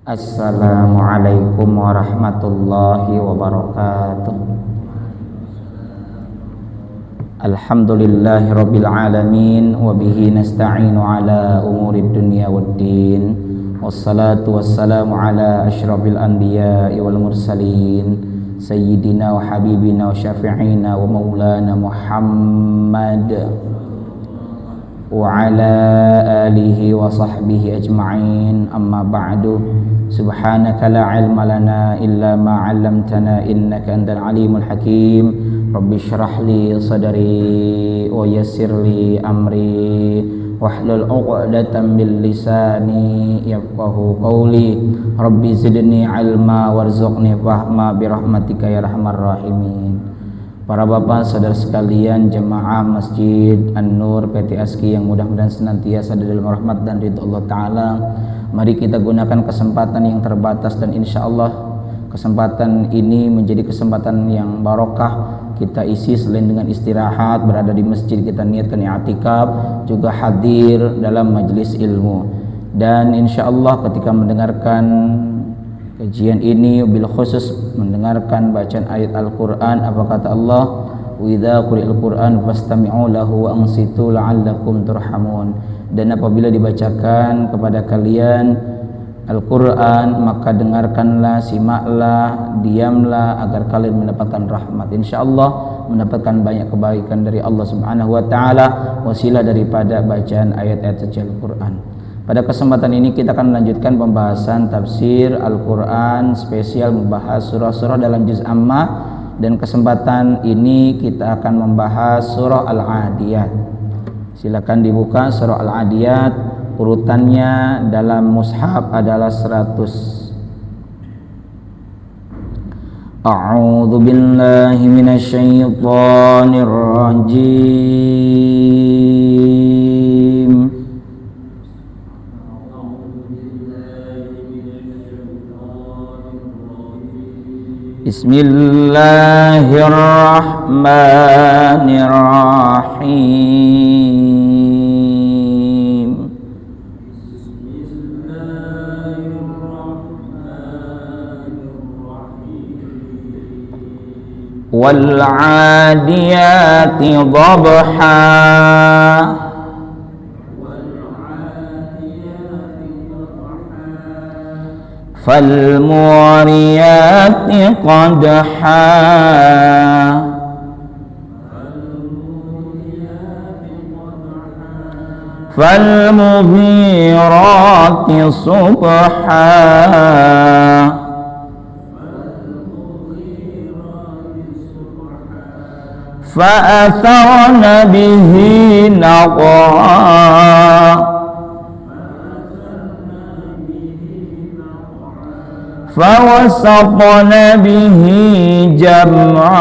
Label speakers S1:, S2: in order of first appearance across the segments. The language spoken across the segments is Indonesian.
S1: Assalamualaikum warahmatullahi wabarakatuh. Alhamdulillahi rabbil alamin, wabihi nasta'inu ala umurid dunya waddin, wassalatu wassalamu ala ashrafil anbiya'i wal mursalin, sayyidina wa habibina wa syafi'ina wa maulana Muhammad wa ala alihi wa sahbihi ajma'in, amma ba'du. Subhanaka la ilma lana illa ma 'allamtana innaka antal alimul hakim. Rabbi shrah li sadri wa yassir li amri wahlul 'uqdatam min lisani yafqahu qawli. Rabbi zidni ilma warzuqni fahma birahmatika ya arhamar rahimin. Para bapak, saudara sekalian, jemaah Masjid An-Nur PT ASKI yang mudah-mudahan senantiasa di dalam rahmat dan ridha Allah Ta'ala, mari kita gunakan kesempatan yang terbatas dan insya Allah kesempatan ini menjadi kesempatan yang barokah. Kita isi selain dengan istirahat, berada di masjid, kita niatkan i'tikaf, juga hadir dalam majelis ilmu. Dan insya Allah ketika mendengarkan kajian ini, bil khusus mendengarkan bacaan ayat Al-Quran, apa kata Allah? Wa idza quri'al Qur'an fastami'u lahu wa ansitu la'allakum turhamun. Dan apabila dibacakan kepada kalian Al-Quran, maka dengarkanlah, simaklah, diamlah agar kalian mendapatkan rahmat. Insyaallah mendapatkan banyak kebaikan dari Allah Subhanahu wa taala, wasilah daripada bacaan ayat-ayat suci Al-Quran. Pada kesempatan ini kita akan melanjutkan pembahasan tafsir Al-Quran, spesial membahas surah-surah dalam juz Ammah, dan kesempatan ini kita akan membahas surah Al-Adiyat. Silakan dibuka surah Al-Adiyat, urutannya dalam mushaf adalah 100. A'udzu billahi minasyaitonir rajim. Bismillahirrahmanirrahim. Wal 'adiyati dhabha falmuriyati qadha falmughirati subha fa'atharna bihi naq'a fawasatna bihi jam'a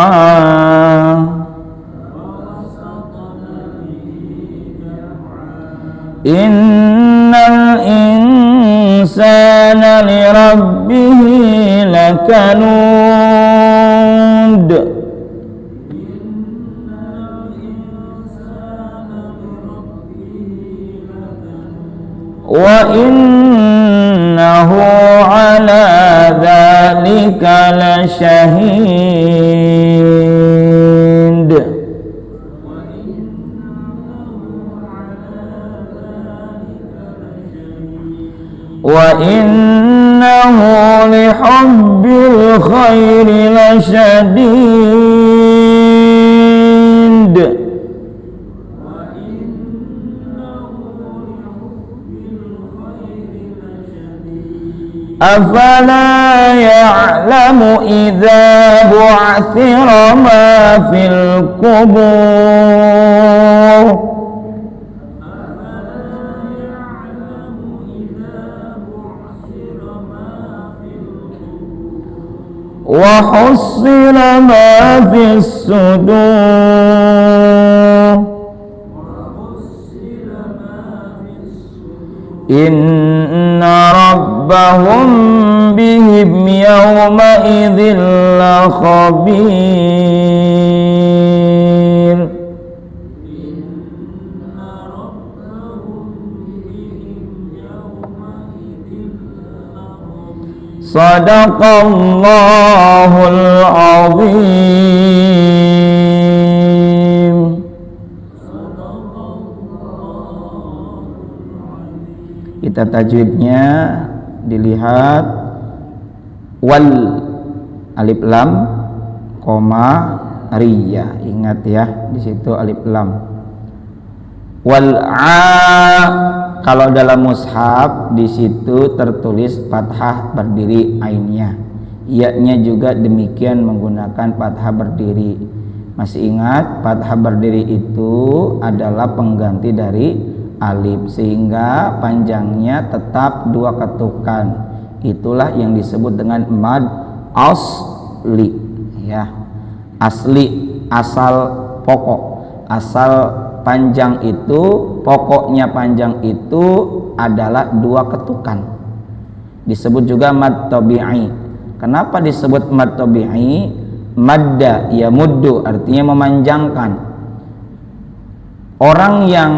S1: innal insana lirabbihi lakanud wa innahu ala dzalika lasyahid. Wa innahu lihubbil khairi lasyadid. Afala ya'lamu idza bu'thira ma fil qubur wa hussila ma fis sudur inna rabbahum bihim yawma idzin la khabir. Sadaqallahul azim. Kita tajwidnya dilihat wal alif lam koma riya, ingat ya, di situ alif lam. Wal a, kalau dalam mushaf di situ tertulis fathah berdiri ainnya, ya-nya juga demikian menggunakan fathah berdiri. Masih ingat fathah berdiri itu adalah pengganti dari alif, sehingga panjangnya tetap 2 ketukan. Itulah yang disebut dengan mad asli, ya, asli, asal pokok, asal panjang itu, pokoknya panjang itu adalah 2 ketukan. Disebut juga mad tabi'i. Kenapa disebut mad tabi'i? Madda ya muddu, artinya memanjangkan. Orang yang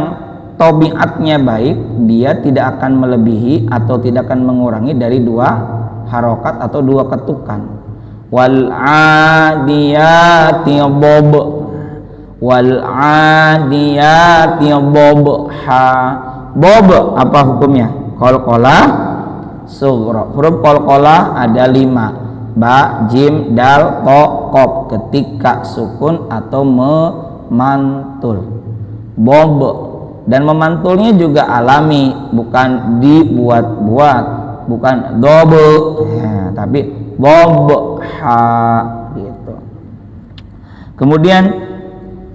S1: tabiatnya baik, dia tidak akan melebihi atau tidak akan mengurangi dari 2 harokat atau 2 ketukan. Wal adiyati bob, wal adiyati bobha. Bob apa hukumnya? Qalqalah sughra. Huruf qalqalah ada 5, ba, jim, dal, to, qaf. Ketika sukun atau memantul, bob. Dan memantulnya juga alami, bukan dibuat-buat, bukan double ya, tapi bob ha gitu. Kemudian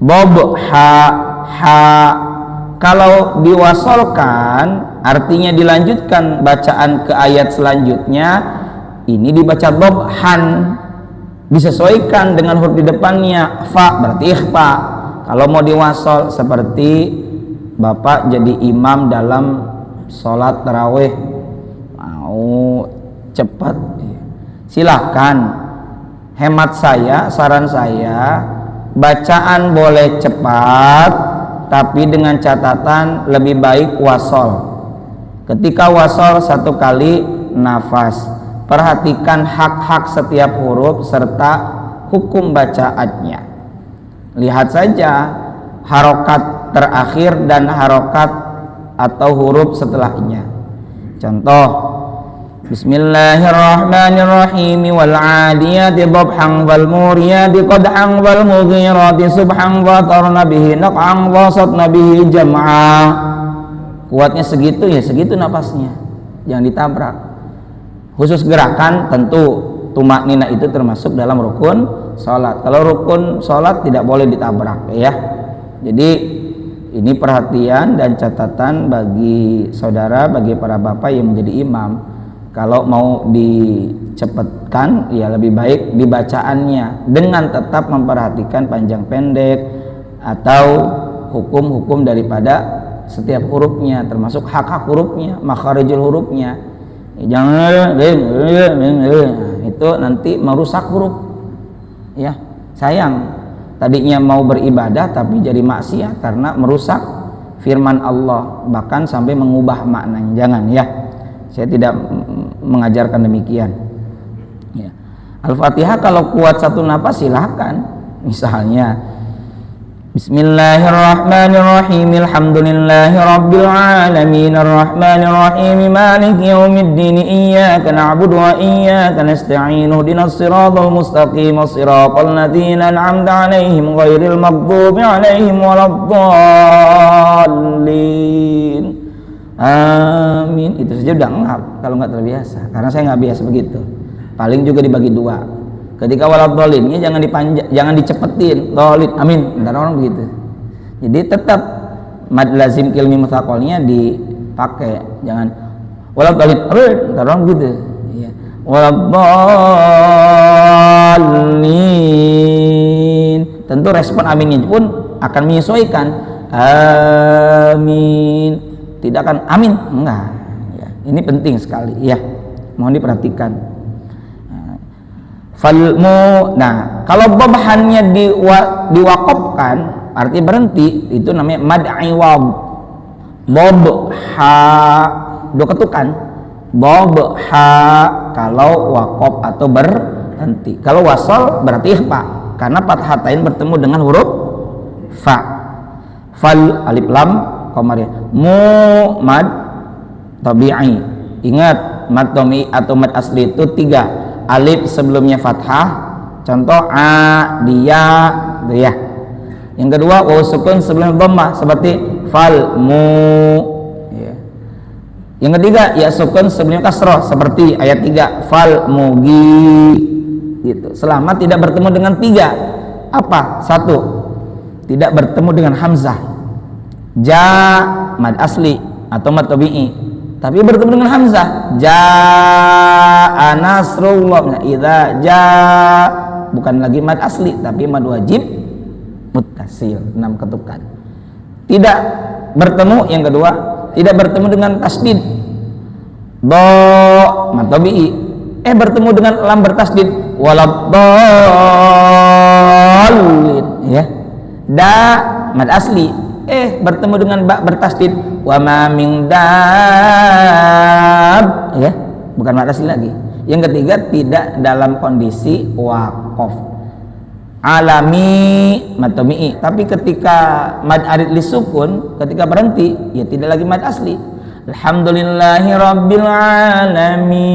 S1: bob ha, ha kalau diwasolkan artinya dilanjutkan bacaan ke ayat selanjutnya, ini dibaca dobhan, disesuaikan dengan huruf di depannya. Fa berarti ikhfa. Kalau mau diwasol seperti Bapak jadi imam dalam sholat tarawih, mau cepat, silahkan. Hemat saya, saran saya, bacaan boleh cepat, tapi dengan catatan lebih baik wasol. Ketika wasol 1 kali nafas, perhatikan hak-hak setiap huruf serta hukum bacaannya. Lihat saja harokat terakhir dan harokat atau huruf setelahnya. Contoh, Bismillahirrahmanirrahim. Wal adiyati dhabhan wal muriyati qadhan wal mughirati subhan wa tarna bihi naq'an wa satna bihi jam'a. Kuatnya segitu ya, segitu napasnya, jangan ditabrak. Khusus gerakan tentu tumaknina itu termasuk dalam rukun salat. Kalau rukun salat tidak boleh ditabrak ya. Jadi ini perhatian dan catatan bagi saudara, bagi para bapak yang menjadi imam. Kalau mau dicepatkan, ya lebih baik dibacaannya dengan tetap memperhatikan panjang pendek atau hukum-hukum daripada setiap hurufnya, termasuk hak-hak hurufnya, makharijul hurufnya. Jangan itu nanti merusak huruf. Ya, sayang. Tadinya mau beribadah tapi jadi maksiat karena merusak firman Allah, bahkan sampai mengubah maknanya. Jangan ya, saya tidak mengajarkan demikian ya. Al-Fatihah kalau kuat 1 napas silahkan, misalnya Bismillahirrahmanirrahim. Alhamdulillahi rabbil alamin arrahmanir rahim maliki yaumiddin iyyaka na'budu wa iyyaka nasta'in ihdinas siratal mustaqim siratal ladzina an'amta 'alaihim ghairil maghdubi 'alaihim waladdallin. Amin. Itu saja udah ngap kalau nggak terbiasa, karena saya nggak biasa begitu. Paling juga dibagi 2. Ketika waladhdallinnya jangan dipanjang, jangan dicepetin. Dhalin, amin. Entar orang begitu. Jadi tetap mad lazim kilmi mutsaqalnya dipakai. Jangan waladhdallin, entar orang begitu. Iya. Waladdallin. Tentu respon aminnya pun akan menyesuaikan. Amin. Tidak akan amin, enggak. Ya, ini penting sekali. Ya, mohon diperhatikan. Falmu, nah kalau babhannya diwakafkan arti berhenti, itu namanya mad iwab. Bob ha 2 ketukan, dhabha kalau waqaf atau berhenti. Kalau wasal berarti ikhfa karena fathatain bertemu dengan huruf fa. Fal alif lam qamariyah mu mad tabi'i. Ingat mad tabi'i atau mad asli itu 3. Alif sebelumnya fathah, contoh a dia ya. Yang kedua waw sukun sebelum dhammah seperti fal mu ya. Yang ketiga ya sukun sebelumnya kasrah seperti ayat 3 fal mugi gitu. Selama tidak bertemu dengan 3 apa? 1 tidak bertemu dengan hamzah, ja mad asli atau mad tabi'i, tapi bertemu dengan hamzah, ja nasrullah. Idza ja bukan lagi mad asli tapi mad wajib muttasil 6 ketukan. Tidak bertemu yang kedua, tidak bertemu dengan tasdid, do mad tabi'i, bertemu dengan lam bertasdid, waladdallin ya. Da mad asli, bertemu dengan ba bertasdid, wa ma min dab ya, bukan mad asli lagi. Yang ketiga tidak dalam kondisi waqaf, alami mad tabi'i, tapi ketika mad arid li sukun, ketika berhenti ya tidak lagi mad asli. Alhamdulillahi rabbil alamin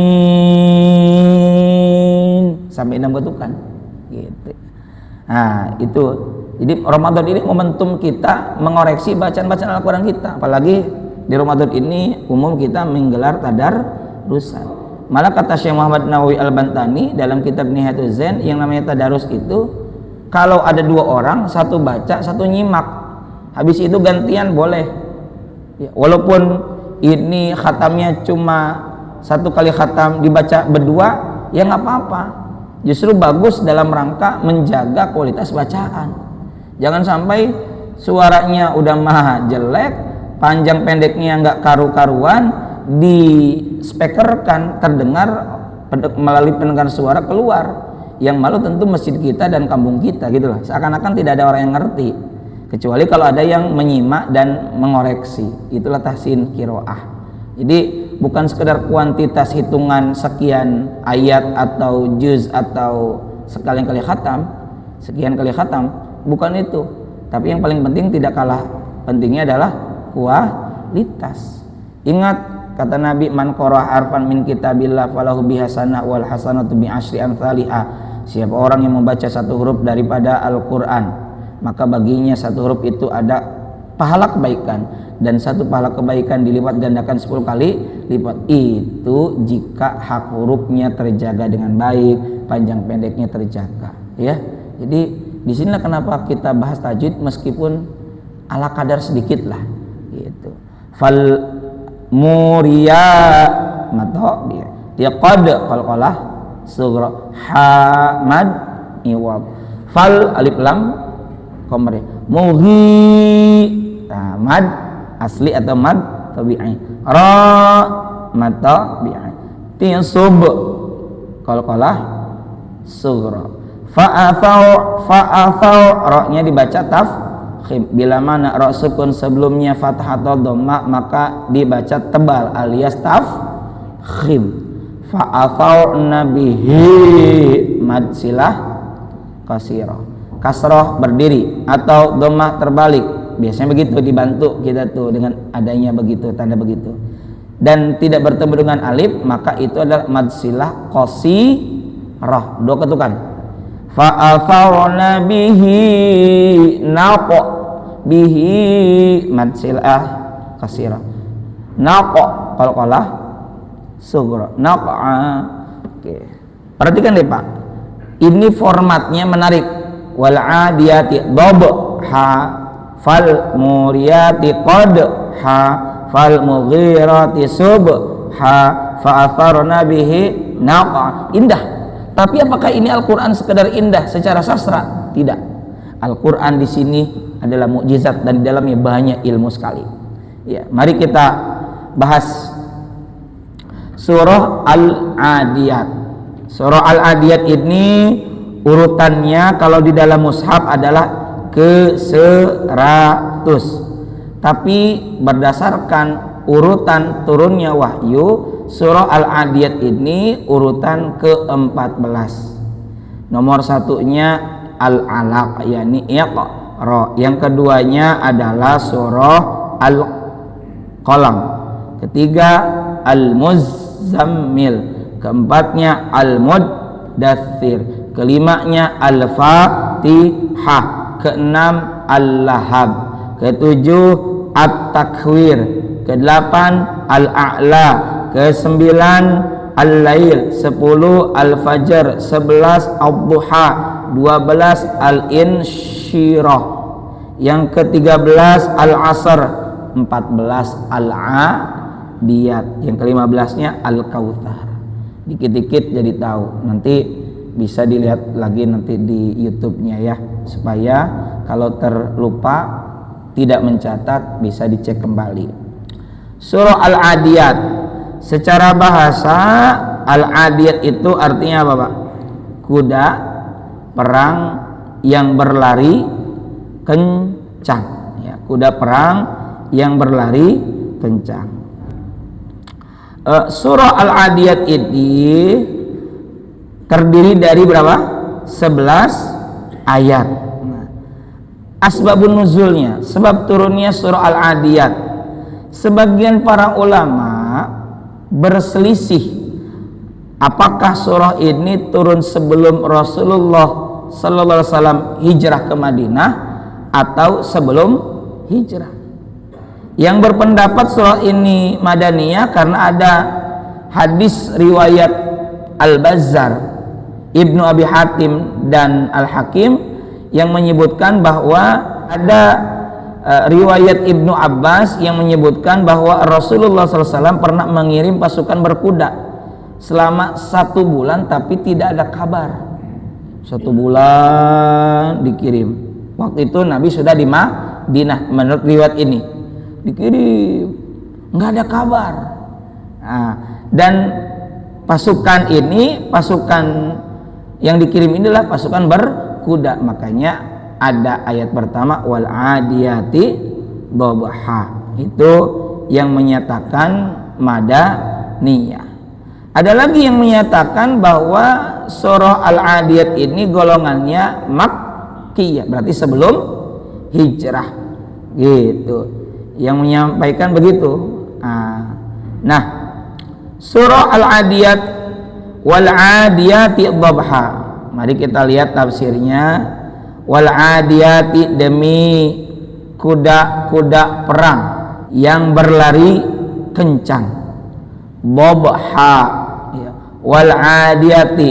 S1: sampai 6 ketukan gitu. Nah itu, jadi Ramadan ini momentum kita mengoreksi bacaan-bacaan Al-Quran kita, apalagi di Ramadan ini umum kita menggelar tadarrusan. Malah kata Syekh Muhammad Nawawi Al-Bantani dalam kitab Nihayatul Zain, yang namanya tadarus itu kalau ada 2 orang, satu baca, satu nyimak, habis itu gantian boleh ya, walaupun ini khatamnya cuma 1 kali khatam dibaca berdua ya nggak apa-apa, justru bagus dalam rangka menjaga kualitas bacaan. Jangan sampai suaranya udah mah jelek, panjang pendeknya nggak karu-karuan, dispekerkan terdengar melalui pendengar suara keluar, yang malu tentu masjid kita dan kampung kita gitu lah, seakan-akan tidak ada orang yang ngerti, kecuali kalau ada yang menyimak dan mengoreksi. Itulah tahsin qiraah. Jadi bukan sekedar kuantitas hitungan sekian ayat atau juz atau sekian kali khatam, bukan itu. Tapi yang paling penting tidak kalah pentingnya adalah kualitas. Ingat kata Nabi, man qara'ah arfan min kitabillah falahu bihasanah wal hasanatu bi asyri amsalihah. Siapa orang yang membaca 1 huruf daripada Al-Qur'an, maka baginya 1 huruf itu ada pahala kebaikan, dan 1 pahala kebaikan dilipat gandakan 10 kali lipat. Itu jika hak hurufnya terjaga dengan baik, panjang pendeknya terjaga ya. Jadi disinilah kenapa kita bahas tajwid meskipun ala kadar sedikit lah gitu. Fal muriya mato dia qad qalqalah sughra hamad iwab. Fal alif lam qamar mughi mad asli atau mad tabi'i, ra mad tabi'i, tisub qalqalah sughra, fa'athau ra-nya dibaca tafkhim. Bila mana ra sukun sebelumnya fathah atau dhammah maka dibaca tebal alias tafkhim. Fa'athau nabihi mad silah kasirah, kasrah berdiri atau dhammah terbalik, biasanya begitu, dibantu kita tuh dengan adanya begitu, tanda begitu, dan tidak bertemu dengan alif maka itu adalah mad silah qasirah, 2 ketukan. Fa'atharna bihi naqa, bihi mad silah kasirah, naqa qalqalah sughra, naqa. Oke, perhatikan deh Pak, ini formatnya menarik. Wal adiyati dhabha, fal muriyati qadha, fal mughirati subha, fa'atharna bihi naqa. Indah. Tapi apakah ini Al-Quran sekedar indah secara sastra? Tidak. Al-Quran di sini adalah mukjizat dan di dalamnya banyak ilmu sekali. Ya, mari kita bahas surah Al-Adiyat. Surah Al-Adiyat ini urutannya kalau di dalam mushaf adalah ke-100. Tapi berdasarkan urutan turunnya wahyu surah Al-Adiyat ini urutan ke-14. Nomor satunya Al-Alaq, yakni Iqra. Yang keduanya adalah surah Al-Qalam. Ketiga Al-Muzammil. Keempatnya Al-Muddathir. Kelimanya Al-Fatihah. Keenam Al-Lahab. Ketujuh At-Takwir. Kedelapan Al-A'la. Kesembilan Al-Lail. 10 Al-Fajr. 11 Ad-Duha. 12 Al-Insyirah. Yang ke-13 Al-Asr. 14 Al-Adiyat. Yang ke-15-nya Al-Kautsar. Dikit-dikit jadi tahu. Nanti bisa dilihat lagi nanti di YouTube-nya ya, supaya kalau terlupa tidak mencatat bisa dicek kembali. Surah Al-Adiyat secara bahasa, Al-Adiyat itu artinya apa Pak? Kuda perang yang berlari kencang ya, kuda perang yang berlari kencang. Surah Al-Adiyat ini terdiri dari berapa? 11 ayat. Asbabun nuzulnya, sebab turunnya surah Al-Adiyat. Sebagian para ulama berselisih apakah surah ini turun sebelum Rasulullah sallallahu alaihi wasallam hijrah ke Madinah atau sebelum hijrah. Yang berpendapat surah ini Madaniyah karena ada hadis riwayat Al-Bazzar, Ibnu Abi Hatim dan Al-Hakim yang menyebutkan bahwa ada riwayat Ibnu Abbas yang menyebutkan bahwa Rasulullah SAW pernah mengirim pasukan berkuda selama 1 bulan tapi tidak ada kabar. 1 bulan dikirim. Waktu itu Nabi sudah di Madinah, menurut riwayat ini dikirim, nggak ada kabar. Nah, dan pasukan ini, pasukan yang dikirim inilah pasukan berkuda. Makanya ada ayat pertama wal adiyati dhabha, itu yang menyatakan Madaniyah. Ada lagi yang menyatakan bahwa surah Al-Adiyat ini golongannya Makkiyah, berarti sebelum hijrah gitu. Yang menyampaikan begitu. Nah, surah Al-Adiyat wal adiyati dhabha. Mari kita lihat tafsirnya. Wal adiyati, demi kuda-kuda perang yang berlari kencang. Dhabha ya. Wal adiyati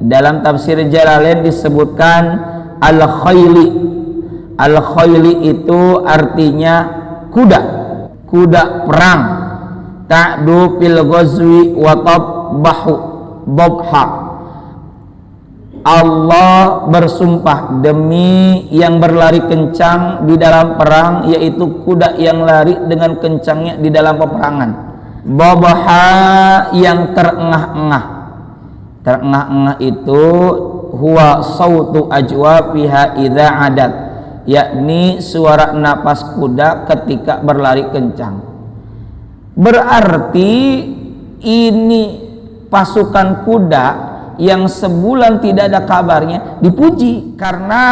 S1: dalam tafsir Jalalain disebutkan al-khayli. Al-khayli itu artinya kuda, kuda perang. Ta'du fil ghazwi wa tabbahu dhabha. Allah bersumpah demi yang berlari kencang di dalam perang, yaitu kuda yang lari dengan kencangnya di dalam peperangan. Dhabha yang terengah-engah. Terengah-engah itu huwa sautu ajwafiha idza adat, yakni suara napas kuda ketika berlari kencang. Berarti ini pasukan kuda yang sebulan tidak ada kabarnya dipuji karena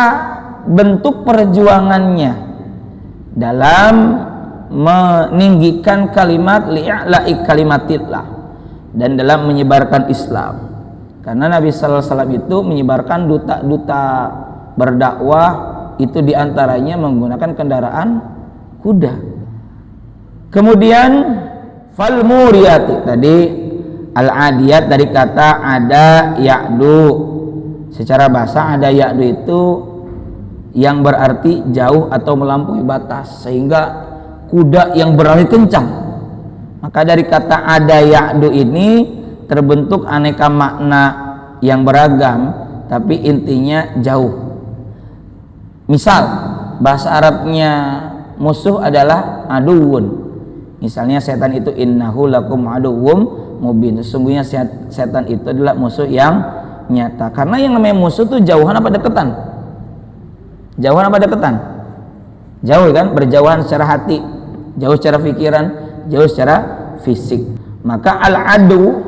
S1: bentuk perjuangannya dalam meninggikan kalimat li'la'i kalimatillah dan dalam menyebarkan Islam. Karena Nabi sallallahu alaihi wasallam itu menyebarkan duta-duta berdakwah itu diantaranya menggunakan kendaraan kuda. Kemudian fal muriyati, tadi Al-Adiyat dari kata ada ya'du. Secara bahasa ada ya'du itu yang berarti jauh atau melampaui batas, sehingga kuda yang berlari kencang. Maka dari kata ada ya'du ini terbentuk aneka makna yang beragam, tapi intinya jauh. Misal bahasa Arabnya musuh adalah aduwun. Misalnya setan itu innahu lakum aduwwum mubin, sesungguhnya setan itu adalah musuh yang nyata. Karena yang namanya musuh itu jauhan apa deketan? Jauhan apa deketan? Jauh kan, berjauhan secara hati, jauh secara pikiran, jauh secara fisik. Maka al-adu,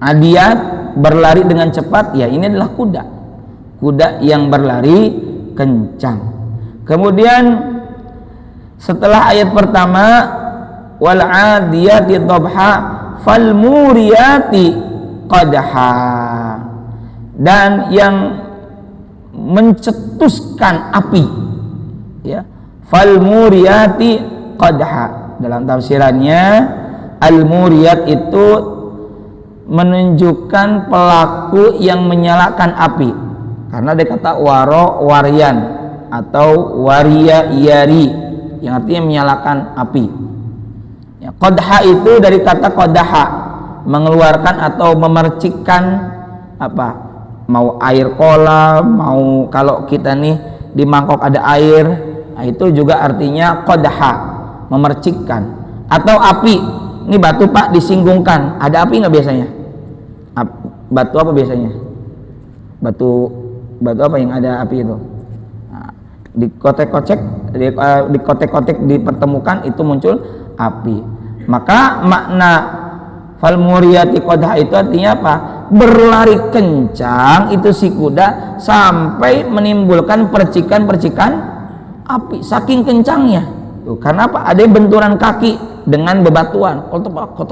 S1: adiyat, berlari dengan cepat, ya ini adalah kuda. Kuda yang berlari kencang. Kemudian setelah ayat pertama, wal adiyati dhabha fal muriyati qadha, dan yang mencetuskan api, ya, fal muriyati qadha. Dalam tafsirannya, al muriyat itu menunjukkan pelaku yang menyalakan api, karena ada kata waro warian atau waria yari yang artinya menyalakan api. Ya, qadha itu dari kata qadaha, mengeluarkan atau memercikkan apa, mau air kolam, mau kalau kita nih di mangkok ada air, nah itu juga artinya qadha, memercikkan. Atau api, ini batu Pak disinggungkan, ada api nggak biasanya? Batu apa biasanya? Batu apa yang ada api itu? Nah, dikotek-kotek dipertemukan, itu muncul api. Maka makna fal muriyati qadha itu artinya apa? Berlari kencang itu si kuda sampai menimbulkan percikan-percikan api, saking kencangnya. Tuh, karena apa? Ada benturan kaki dengan bebatuan, kotoplak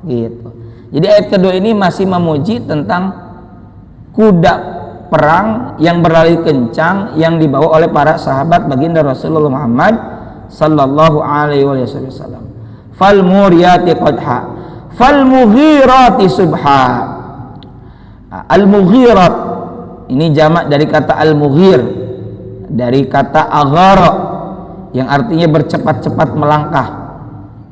S1: gitu. Jadi ayat kedua ini masih memuji tentang kuda perang yang berlari kencang yang dibawa oleh para sahabat baginda Rasulullah Muhammad sallallahu alaihi wasallam. Fal muriyati qadha fal mughirati subha. Al mughirat ini jamak dari kata al mughir, dari kata aghara yang artinya bercepat-cepat melangkah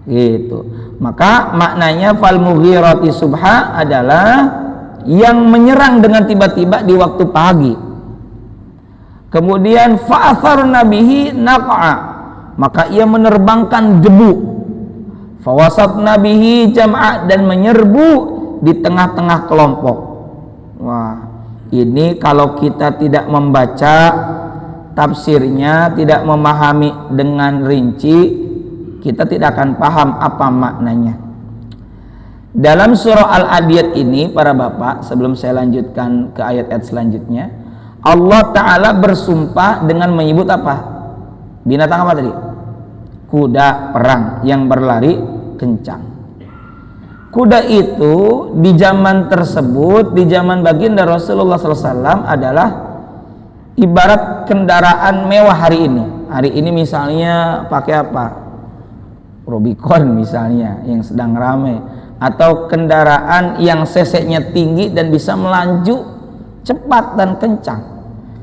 S1: gitu. Maka maknanya fal mughirati subha adalah yang menyerang dengan tiba-tiba di waktu pagi. Kemudian fa'atharna bihi naq'a, maka ia menerbangkan debu. Fawasatna bihi jam'a, dan menyerbu di tengah-tengah kelompok. Wah, ini kalau kita tidak membaca tafsirnya, tidak memahami dengan rinci, kita tidak akan paham apa maknanya. Dalam surah Al-Adiyat ini, para bapak, sebelum saya lanjutkan ke ayat-ayat selanjutnya, Allah Ta'ala bersumpah dengan menyebut apa? Binatang apa tadi? Kuda perang yang berlari kencang. Kuda itu di zaman tersebut, di zaman baginda Rasulullah SAW, adalah ibarat kendaraan mewah hari ini. Hari ini misalnya pakai apa? Rubicon misalnya yang sedang ramai, atau kendaraan yang cc-nya tinggi dan bisa melaju cepat dan kencang.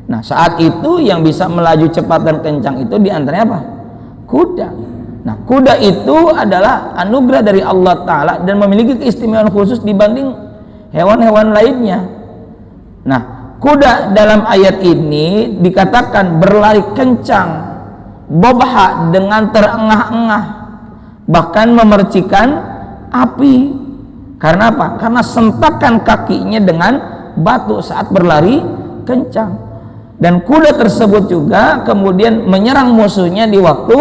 S1: Nah, saat itu yang bisa melaju cepat dan kencang itu diantaranya apa? Kuda. Nah, kuda itu adalah anugerah dari Allah Ta'ala dan memiliki keistimewaan khusus dibanding hewan-hewan lainnya. Nah, kuda dalam ayat ini dikatakan berlari kencang, bobha, dengan terengah-engah, bahkan memercikan api. Karena apa? Karena sentakan kakinya dengan batu saat berlari kencang. Dan kuda tersebut juga kemudian menyerang musuhnya di waktu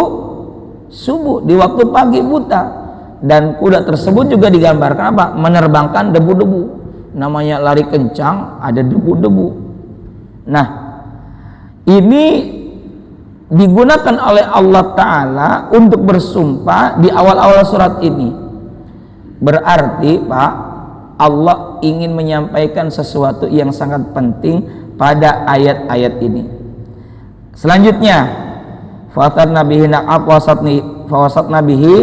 S1: subuh, di waktu pagi buta. Dan kuda tersebut juga digambarkan apa? Menerbangkan debu-debu. Namanya lari kencang, ada debu-debu. Nah, ini digunakan oleh Allah Ta'ala untuk bersumpah di awal-awal surat ini. Berarti Pak, Allah ingin menyampaikan sesuatu yang sangat penting pada ayat-ayat ini. Selanjutnya, fawasatna bihi naq'a fawasatna bihi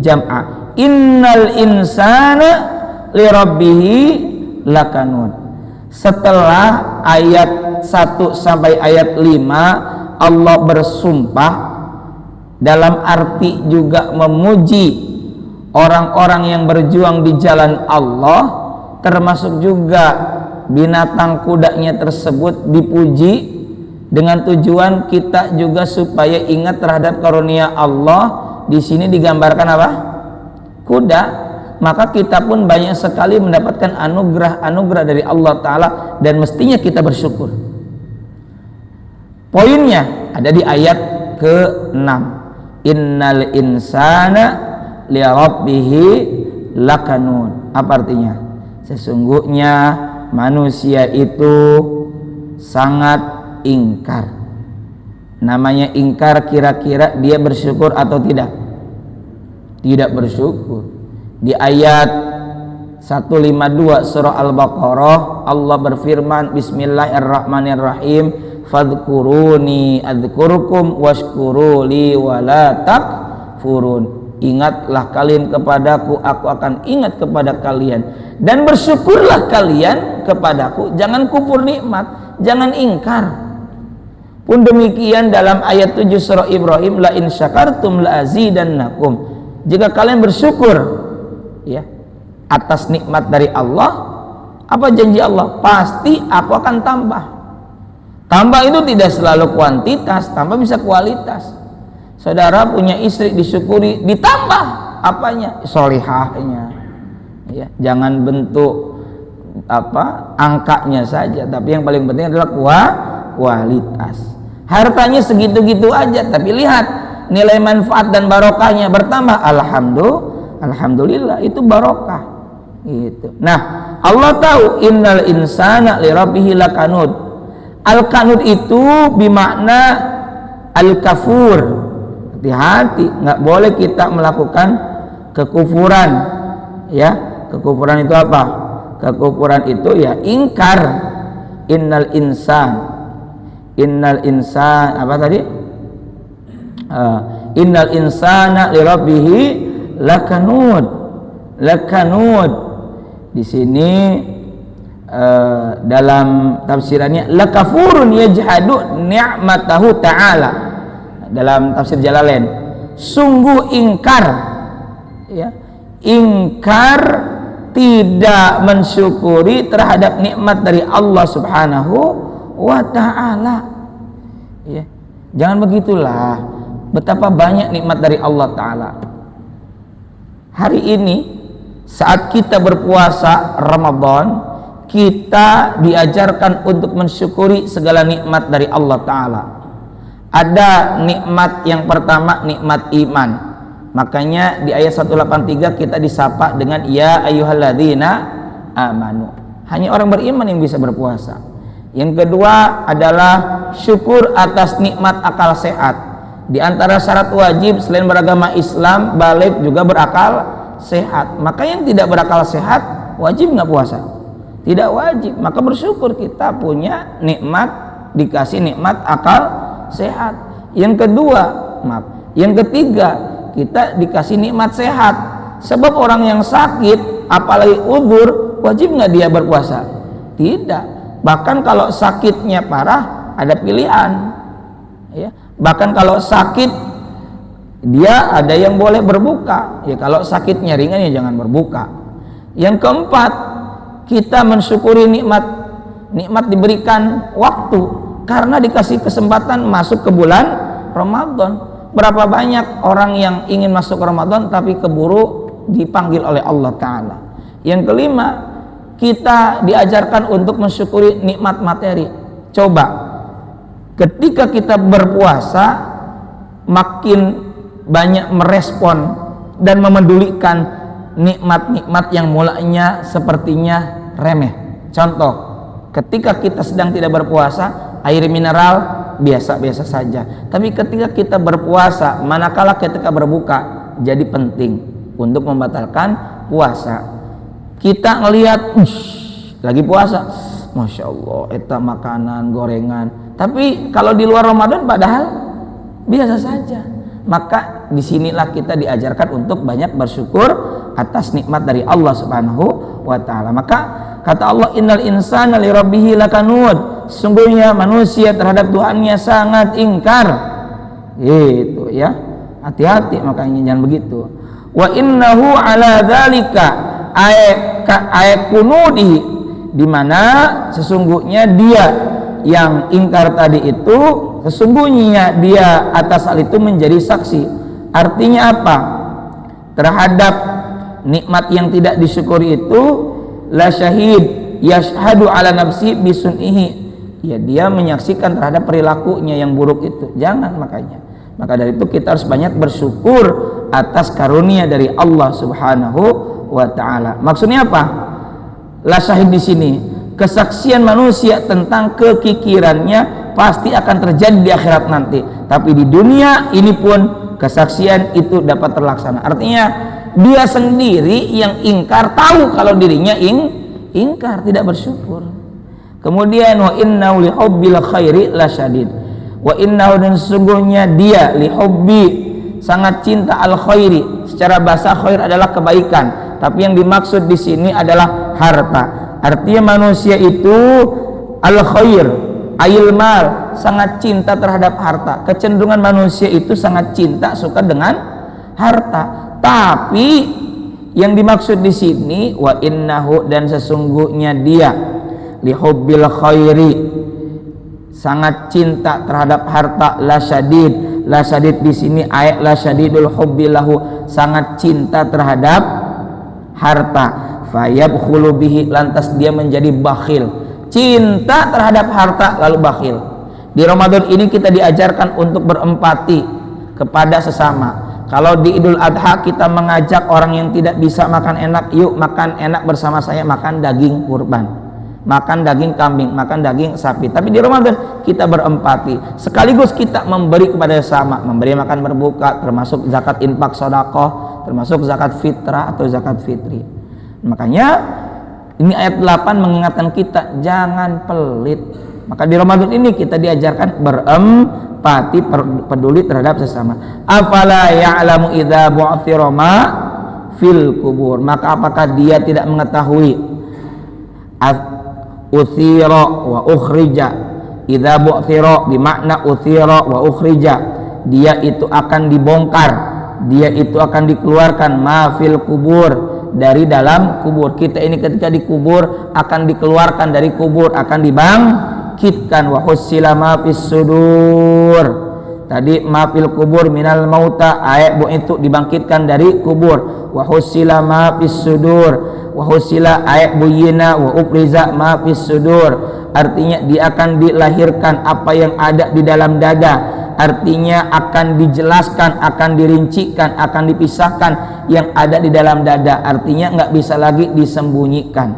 S1: jam'a innal insana lirabbihi lakanud. Setelah ayat 1 sampai ayat 5 Allah bersumpah dalam arti juga memuji orang-orang yang berjuang di jalan Allah, termasuk juga binatang kudanya tersebut dipuji dengan tujuan kita juga supaya ingat terhadap karunia Allah. Di sini digambarkan apa? Kuda. Maka kita pun banyak sekali mendapatkan anugerah dari Allah Ta'ala dan mestinya kita bersyukur. Poinnya ada di ayat ke-6. Innal insana li rabbihi lakanud. Apa artinya? Sesungguhnya manusia itu sangat ingkar. Namanya ingkar, kira-kira dia bersyukur atau tidak? Tidak bersyukur. Di ayat 152 surah Al-Baqarah Allah berfirman, Bismillahirrahmanirrahim, fadhkuruni adzkurukum washkuruli wala takfurun. Ingatlah kalian kepadaku, aku akan ingat kepada kalian, dan bersyukurlah kalian kepadaku, jangan kufur nikmat, jangan ingkar. Pun demikian dalam ayat 7 surah Ibrahim, la in syakartum la azidannakum. Jika kalian bersyukur ya atas nikmat dari Allah, apa janji Allah? Pasti aku akan tambah. Tambah itu tidak selalu kuantitas, tambah bisa kualitas. Saudara punya istri, disyukuri, ditambah apanya? Sholihahnya ya, jangan bentuk angkanya saja, tapi yang paling penting adalah kualitas. Hartanya segitu-gitu aja, tapi lihat nilai manfaat dan barokahnya bertambah. Alhamdulillah, itu barokah gitu. Nah, Allah tahu innal insana li rabbih lakanud. Al-kanud itu bermakna al-kafur. Hati-hati, nggak boleh kita melakukan kekufuran ya. Kekufuran itu apa? Kekufuran itu ya ingkar. Innal insan apa tadi? Innal insana li rabbih lakanud. Di sini dalam tafsirannya lakafurun yajhadu ni'matahu ta'ala. Dalam tafsir Jalalain, sungguh ingkar ya, ingkar tidak mensyukuri terhadap nikmat dari Allah Subhanahu wa ta'ala ya. Jangan begitulah. Betapa banyak nikmat dari Allah Ta'ala. Hari ini saat kita berpuasa Ramadan, kita diajarkan untuk mensyukuri segala nikmat dari Allah Ta'ala. Ada nikmat yang pertama, nikmat iman. Makanya di ayat 183 kita disapa dengan ya ayyuhalladzina amanu. Hanya orang beriman yang bisa berpuasa. Yang kedua adalah syukur atas nikmat akal sehat. Di antara syarat wajib selain beragama Islam, balik juga berakal sehat. Maka yang tidak berakal sehat wajib nggak puasa? Tidak wajib. Maka bersyukur kita punya nikmat, dikasih nikmat akal sehat. Yang kedua, yang ketiga, kita dikasih nikmat sehat. Sebab orang yang sakit, apalagi uzur, wajib nggak dia berpuasa? Tidak. Bahkan kalau sakitnya parah, ada pilihan. Ya. Bahkan kalau sakit, dia ada yang boleh berbuka. Ya, kalau sakitnya ringan ya jangan berbuka. Yang keempat, kita mensyukuri nikmat diberikan waktu. Karena dikasih kesempatan masuk ke bulan Ramadan. Berapa banyak orang yang ingin masuk ke Ramadan tapi keburu dipanggil oleh Allah Ta'ala. Yang kelima, kita diajarkan untuk mensyukuri nikmat materi. Coba, ketika kita berpuasa, makin banyak merespon dan memedulikan nikmat-nikmat yang mulanya sepertinya remeh. Contoh, ketika kita sedang tidak berpuasa, air mineral biasa-biasa saja. Tapi ketika kita berpuasa, manakala ketika berbuka, jadi penting untuk membatalkan puasa. Kita ngelihat lagi puasa, Masya Allah, eta makanan, gorengan. Tapi kalau di luar Ramadan padahal biasa saja. Maka disinilah kita diajarkan untuk banyak bersyukur atas nikmat dari Allah Subhanahu wa Ta'ala. Maka kata Allah, innal insana li rabbihi lakanud. Sungguhnya manusia terhadap Tuhannya sangat ingkar. Itu ya. Hati-hati makanya jangan begitu. Wa innahu ala dzalika ayat kunudi, di mana sesungguhnya dia yang ingkar tadi itu, sesungguhnya dia atas hal itu menjadi saksi. Artinya apa? Terhadap nikmat yang tidak disyukuri itu, la syahid yashhadu ala nafsi bisun'ihi. Ya, dia menyaksikan terhadap perilakunya yang buruk itu. Jangan makanya. Maka dari itu kita harus banyak bersyukur atas karunia dari Allah Subhanahu wa taala. Maksudnya apa? La syahid di sini, kesaksian manusia tentang kekikirannya pasti akan terjadi di akhirat nanti. Tapi di dunia ini pun kesaksian itu dapat terlaksana. Artinya dia sendiri yang ingkar tahu kalau dirinya ingkar, tidak bersyukur. Kemudian wa innahu li hubbil khairi lasyadid. Wa innahu, dan sesungguhnya dia li hubbi, sangat cinta al khairi. Secara bahasa khair adalah kebaikan, tapi yang dimaksud di sini adalah harta. Artinya manusia itu al khair ayil mal, sangat cinta terhadap harta. Kecenderungan manusia itu sangat cinta, suka dengan harta. Tapi yang dimaksud di sini wa innahu, dan sesungguhnya dia li hubbil khairi, sangat cinta terhadap harta, la syadid. La syadid di sini ayat la syadidul hubbi lahu, sangat cinta terhadap harta. Fayabkhulu bihi, lantas dia menjadi bakhil. Cinta terhadap harta lalu bakhil. Di Ramadan ini kita diajarkan untuk berempati kepada sesama. Kalau di Idul Adha kita mengajak orang yang tidak bisa makan enak, yuk makan enak bersama saya, makan daging kurban, makan daging kambing, makan daging sapi. Tapi di Ramadan kita berempati, sekaligus kita memberi kepada sesama, memberi makan berbuka, termasuk zakat infak sedekah, termasuk zakat fitrah atau zakat fitri. Makanya ini ayat 8 mengingatkan kita jangan pelit. Maka di Ramadan ini kita diajarkan berempati, peduli terhadap sesama. Afala ya'lamu idza bu'thira ma fil kubur, maka apakah dia tidak mengetahui uthira wa ukhrija. Idza bu'thira bimakna uthira wa ukhrija, dia itu akan dibongkar, dia itu akan dikeluarkan, ma fil kubur, dari dalam kubur. Kita ini ketika dikubur akan dikeluarkan dari kubur, akan dibangkitkan. Wa husila ma fis sudur, tadi ma fil kubur minal mauta, ayat itu dibangkitkan dari kubur. Wa husila ma fis sudur, wa husila ayat buyina wa upriza ma fis sudur, artinya dia akan dilahirkan apa yang ada di dalam dada. Artinya akan dijelaskan, akan dirincikan, akan dipisahkan yang ada di dalam dada. Artinya nggak bisa lagi disembunyikan,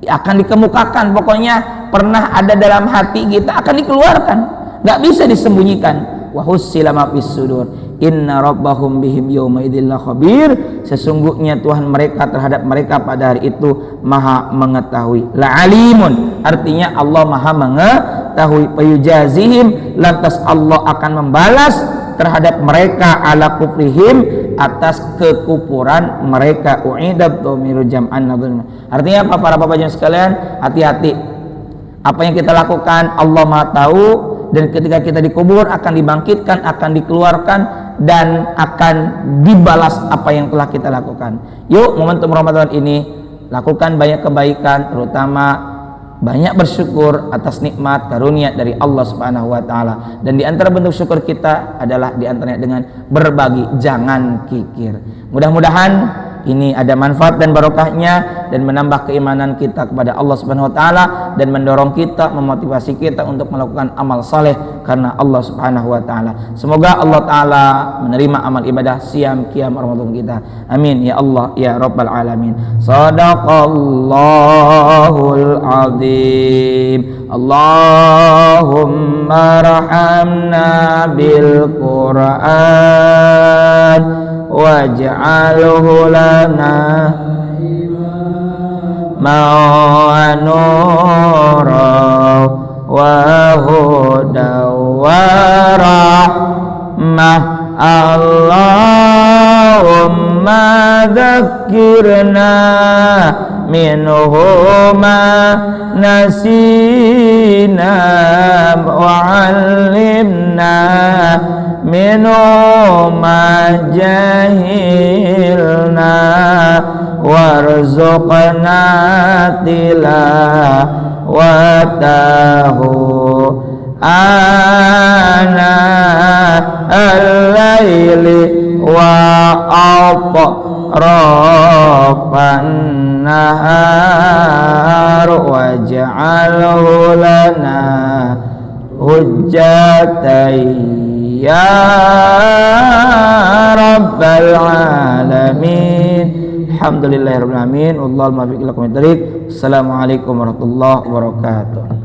S1: akan dikemukakan. Pokoknya pernah ada dalam hati kita akan dikeluarkan, nggak bisa disembunyikan. Wa hussila ma fis sudur, inna rabbahum bihim yawma idzil khabir, sesungguhnya Tuhan mereka terhadap mereka pada hari itu maha mengetahui. La alimun, artinya Allah maha mengetahui. Payujazihim, lantas Allah akan membalas terhadap mereka ala kufrihim, atas kekufuran mereka. Uidab dhamiru jam'an nadhun. Artinya apa para bapak ibu sekalian? Hati-hati. Apa yang kita lakukan Allah maha tahu, dan ketika kita dikubur akan dibangkitkan, akan dikeluarkan, dan akan dibalas apa yang telah kita lakukan. Yuk momentum Ramadan ini lakukan banyak kebaikan, terutama banyak bersyukur atas nikmat karunia dari Allah Subhanahu wa taala. Dan di antara bentuk syukur kita adalah di antaranya dengan berbagi, jangan kikir. Mudah-mudahan ini ada manfaat dan barokahnya, dan menambah keimanan kita kepada Allah Subhanahu wa taala, dan mendorong kita, memotivasi kita untuk melakukan amal saleh karena Allah Subhanahu wa taala. Semoga Allah taala menerima amal ibadah siam qiyam Ramadan kita. Amin ya Allah ya rabbal alamin. Shadaqallahul azim. Allahumma rahamna bil Qur'an waj'alhu lana ma'anura wa huda wa rahmah. Allahumma dhakkirna minhu ma nasina wa 'allimna minhu ma jahilna warzuqna tilawatahu ana al-laili wa atrafan nahar waj'alhu lana hujjatai ya rabbal alamin. Alhamdulillahirabbil alamin. Wallahul muwaffiq ila aqwamit thoriq. Assalamualaikum warahmatullahi wabarakatuh.